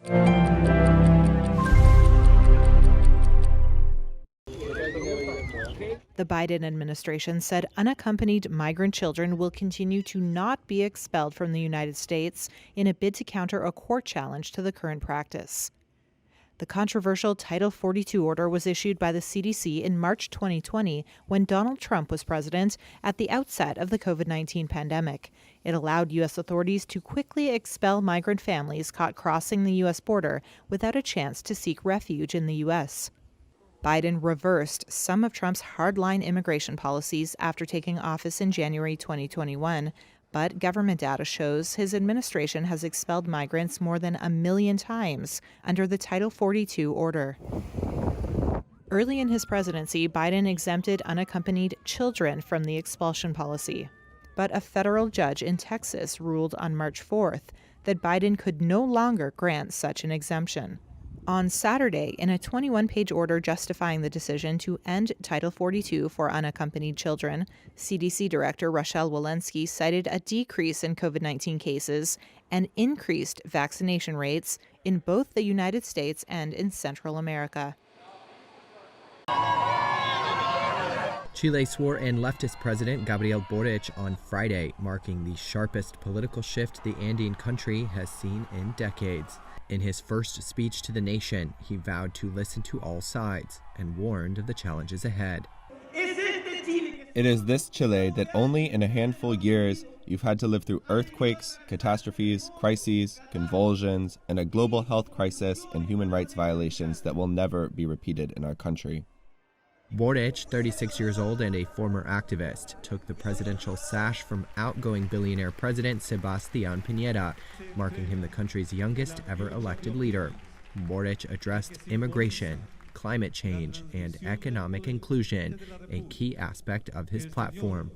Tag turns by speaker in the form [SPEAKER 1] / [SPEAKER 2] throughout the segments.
[SPEAKER 1] The Biden administration said unaccompanied migrant children will continue to not be expelled from the United States in a bid to counter a court challenge to the current practice. The controversial Title 42 order was issued by the CDC in March 2020 when Donald Trump was president at the outset of the COVID-19 pandemic. It allowed U.S. authorities to quickly expel migrant families caught crossing the U.S. border without a chance to seek refuge in the U.S. Biden reversed some of Trump's hardline immigration policies after taking office in January 2021, but government data shows his administration has expelled migrants more than 1 million times under the Title 42 order. Early in his presidency, Biden exempted unaccompanied children from the expulsion policy. But a federal judge in Texas ruled on March 4th that Biden could no longer grant such an exemption. On Saturday, in a 21-page order justifying the decision to end Title 42 for unaccompanied children, CDC Director Rochelle Walensky cited a decrease in COVID-19 cases and increased vaccination rates in both the United States and in Central America.
[SPEAKER 2] Chile swore in leftist President Gabriel Boric on Friday, marking the sharpest political shift the Andean country has seen in decades. In his first speech to the nation, he vowed to listen to all sides and warned of the challenges ahead.
[SPEAKER 3] It is this Chile that only in a handful of years you've had to live through earthquakes, catastrophes, crises, convulsions, and a global health crisis and human rights violations that will never be repeated in our country.
[SPEAKER 2] Boric, 36 years old and a former activist, took the presidential sash from outgoing billionaire president Sebastián Piñera, marking him the country's youngest ever elected leader. Boric addressed immigration, climate change, and economic inclusion, a key aspect of his platform.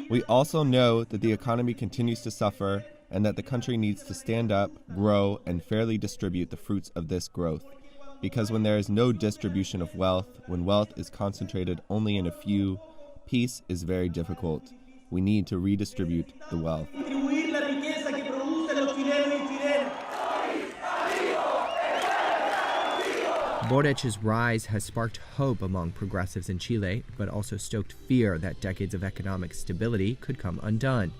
[SPEAKER 3] We also know that the economy continues to suffer and that the country needs to stand up, grow, and fairly distribute the fruits of this growth. Because when there is no distribution of wealth, when wealth is concentrated only in a few, peace is very difficult. We need to redistribute the wealth.
[SPEAKER 2] Boric's rise has sparked hope among progressives in Chile, but also stoked fear that decades of economic stability could come undone.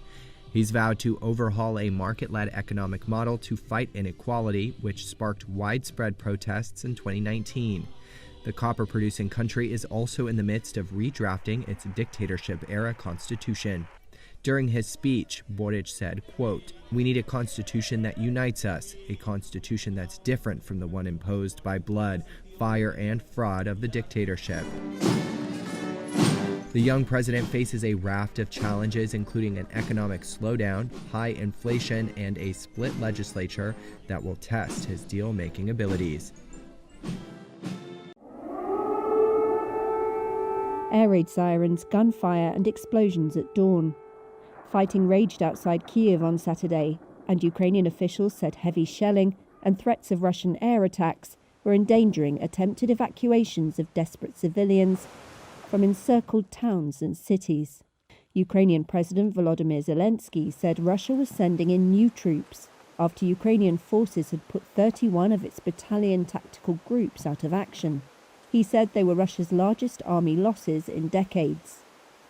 [SPEAKER 2] He's vowed to overhaul a market-led economic model to fight inequality, which sparked widespread protests in 2019. The copper-producing country is also in the midst of redrafting its dictatorship-era constitution. During his speech, Boric said, quote, "We need a constitution that unites us, a constitution that's different from the one imposed by blood, fire, and fraud of the dictatorship." The young president faces a raft of challenges, including an economic slowdown, high inflation, and a split legislature that will test his deal-making abilities.
[SPEAKER 4] Air raid sirens, gunfire, and explosions at dawn. Fighting raged outside Kyiv on Saturday, and Ukrainian officials said heavy shelling and threats of Russian air attacks were endangering attempted evacuations of desperate civilians from encircled towns and cities. Ukrainian President Volodymyr Zelensky said Russia was sending in new troops after Ukrainian forces had put 31 of its battalion tactical groups out of action. He said they were Russia's largest army losses in decades.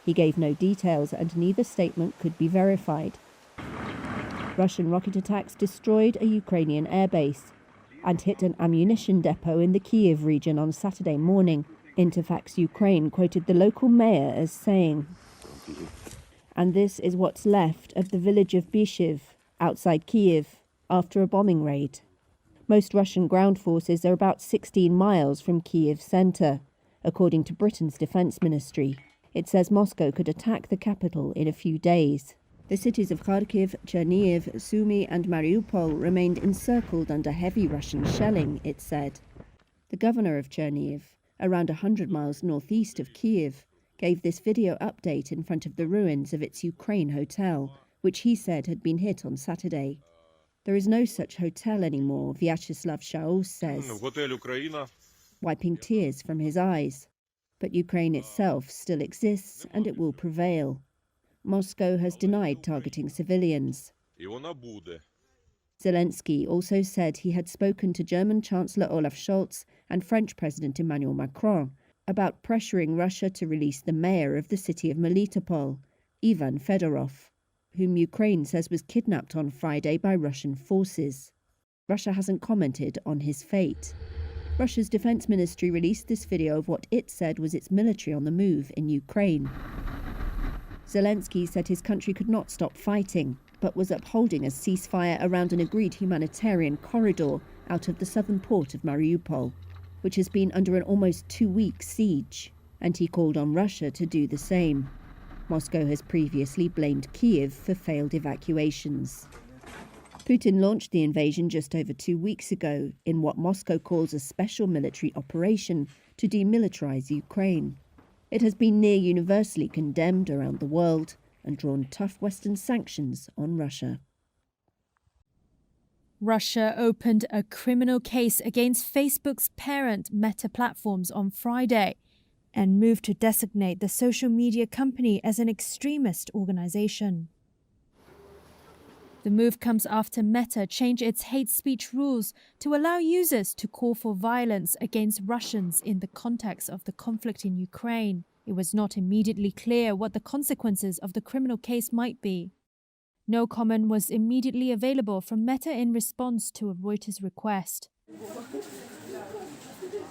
[SPEAKER 4] He gave no details, and neither statement could be verified. Russian rocket attacks destroyed a Ukrainian airbase and hit an ammunition depot in the Kyiv region on Saturday morning. Interfax Ukraine quoted the local mayor as saying, "And this is what's left of the village of Bishiv, outside Kyiv, after a bombing raid." Most Russian ground forces are about 16 miles from Kyiv center, according to Britain's defense ministry. It says Moscow could attack the capital in a few days. The cities of Kharkiv, Chernihiv, Sumy and Mariupol remained encircled under heavy Russian shelling, it said. The governor of Chernihiv, around 100 miles northeast of Kyiv, gave this video update in front of the ruins of its Ukraine hotel, which he said had been hit on Saturday. There is no such hotel anymore, Vyacheslav Shaus says, wiping tears from his eyes. But Ukraine itself still exists and it will prevail. Moscow has denied targeting civilians. Zelensky also said he had spoken to German Chancellor Olaf Scholz and French President Emmanuel Macron about pressuring Russia to release the mayor of the city of Melitopol, Ivan Fedorov, whom Ukraine says was kidnapped on Friday by Russian forces. Russia hasn't commented on his fate. Russia's defense ministry released this video of what it said was its military on the move in Ukraine. Zelensky said his country could not stop fighting, but was upholding a ceasefire around an agreed humanitarian corridor out of the southern port of Mariupol, which has been under an almost 2-week siege, and he called on Russia to do the same. Moscow has previously blamed Kyiv for failed evacuations. Putin launched the invasion just over 2 weeks ago in what Moscow calls a special military operation to demilitarize Ukraine. It has been near universally condemned around the world and drawn tough Western sanctions on Russia.
[SPEAKER 5] Russia opened a criminal case against Facebook's parent Meta Platforms on Friday and moved to designate the social media company as an extremist organization. The move comes after Meta changed its hate speech rules to allow users to call for violence against Russians in the context of the conflict in Ukraine. It was not immediately clear what the consequences of the criminal case might be. No comment was immediately available from Meta in response to a Reuters request.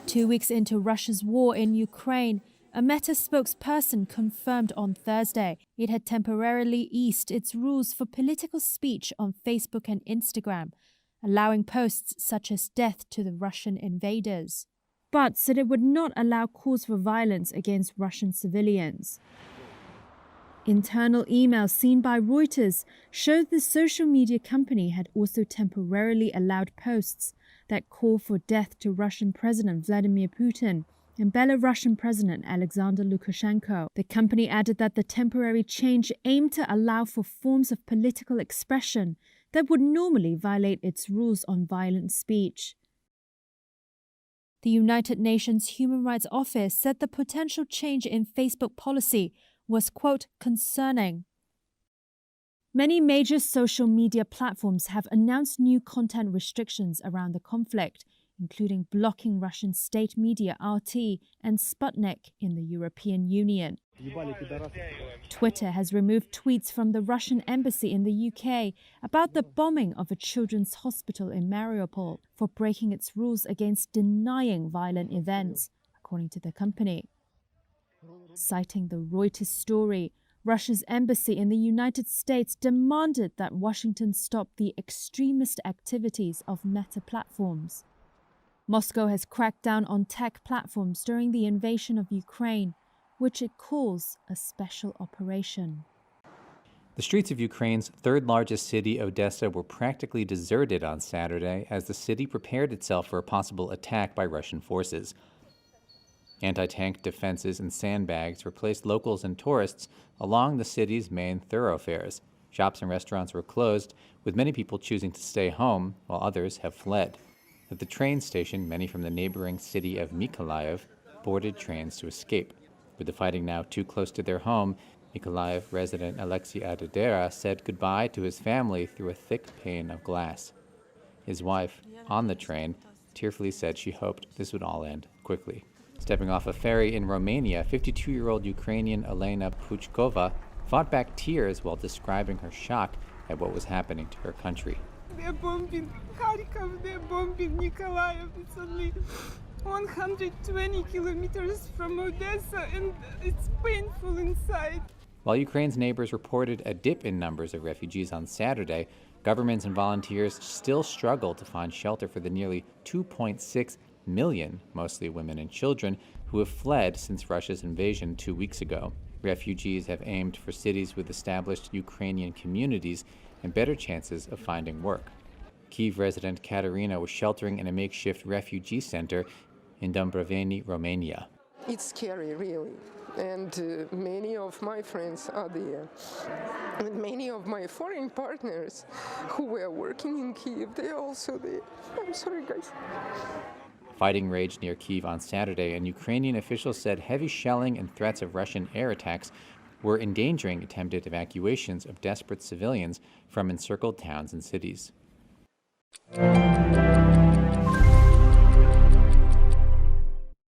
[SPEAKER 5] 2 weeks into Russia's war in Ukraine, a Meta spokesperson confirmed on Thursday it had temporarily eased its rules for political speech on Facebook and Instagram, allowing posts such as "death to the Russian invaders," but said it would not allow calls for violence against Russian civilians. Internal emails seen by Reuters showed the social media company had also temporarily allowed posts that call for death to Russian President Vladimir Putin and Belarusian President Alexander Lukashenko. The company added that the temporary change aimed to allow for forms of political expression that would normally violate its rules on violent speech. The United Nations Human Rights Office said the potential change in Facebook policy was, quote, concerning. Many major social media platforms have announced new content restrictions around the conflict, including blocking Russian state media RT and Sputnik in the European Union. Twitter has removed tweets from the Russian embassy in the UK about the bombing of a children's hospital in Mariupol for breaking its rules against denying violent events, according to the company. Citing the Reuters story, Russia's embassy in the United States demanded that Washington stop the extremist activities of Meta Platforms. Moscow has cracked down on tech platforms during the invasion of Ukraine, which it calls a special operation.
[SPEAKER 6] The streets of Ukraine's third-largest city, Odessa, were practically deserted on Saturday as the city prepared itself for a possible attack by Russian forces. Anti-tank defenses and sandbags replaced locals and tourists along the city's main thoroughfares. Shops and restaurants were closed, with many people choosing to stay home, while others have fled. At the train station, many from the neighboring city of Mykolaiv boarded trains to escape. With the fighting now too close to their home, Mykolaiv resident Alexei Adodera said goodbye to his family through a thick pane of glass. His wife, on the train, tearfully said she hoped this would all end quickly. Stepping off a ferry in Romania, 52-year-old Ukrainian Elena Puchkova fought back tears while describing her shock at what was happening to her country.
[SPEAKER 7] They're bombing Kharkov, they're bombing Mykolaiv. It's only 120 kilometers from Odessa, and it's painful inside.
[SPEAKER 6] While Ukraine's neighbors reported a dip in numbers of refugees on Saturday, governments and volunteers still struggle to find shelter for the nearly 2.6 million, mostly women and children, who have fled since Russia's invasion 2 weeks ago. Refugees have aimed for cities with established Ukrainian communities and better chances of finding work. Kyiv resident Katerina was sheltering in a makeshift refugee center in Dumbroveni, Romania.
[SPEAKER 8] It's scary, really. And many of my friends are there. And many of my foreign partners who were working in Kyiv, they are also there. I'm sorry, guys.
[SPEAKER 6] Fighting raged near Kyiv on Saturday, and Ukrainian officials said heavy shelling and threats of Russian air attacks were endangering attempted evacuations of desperate civilians from encircled towns and cities.